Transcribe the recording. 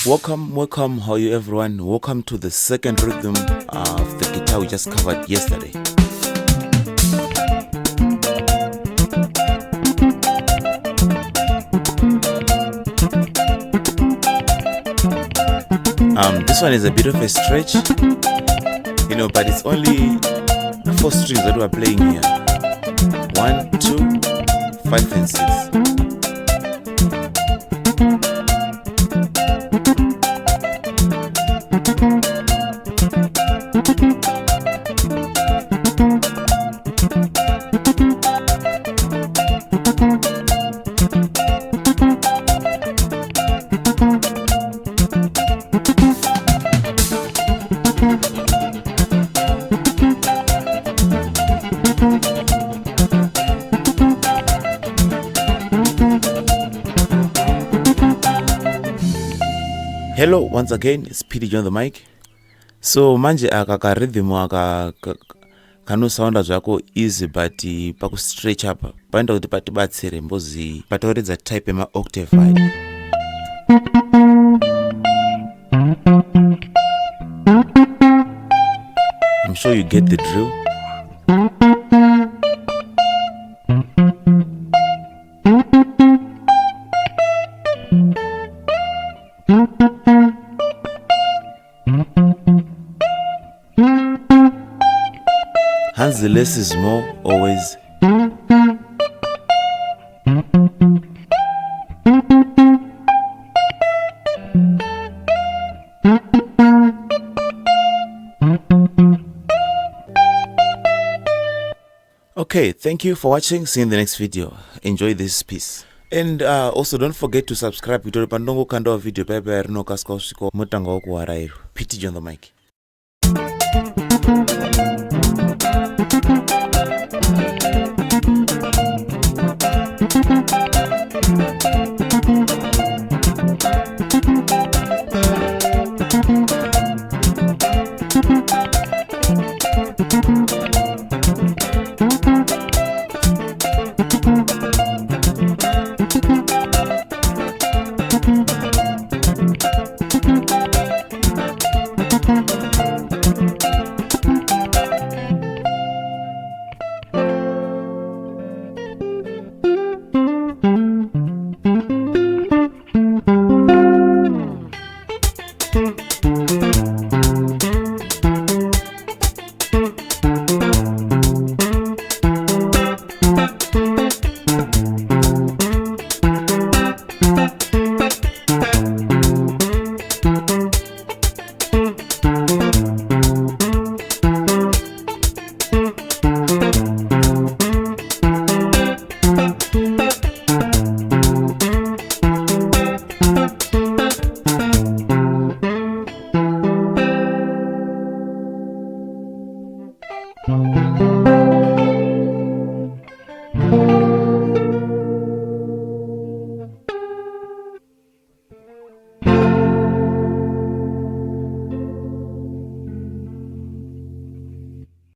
Welcome, how are you everyone? Welcome to the second rhythm of the guitar we just covered yesterday. This one is a bit of a stretch, but it's only 4 strings that we're playing here. 1, 2, 5 and 6. Hello, once again, it's Pete on the mic. So manje aka rhythm kano sound zvako easy but paku stretch up paenda kuti patibatsire mbozi patauredza type ema octave high. I'm sure you get the drill. Hence the less is more always. Okay, thank you for watching. See you in the next video. Enjoy this piece. And also don't forget to subscribe to Pandongo Kando video pepe no kasko siko mutanga okuwarairo. Pete on the mic.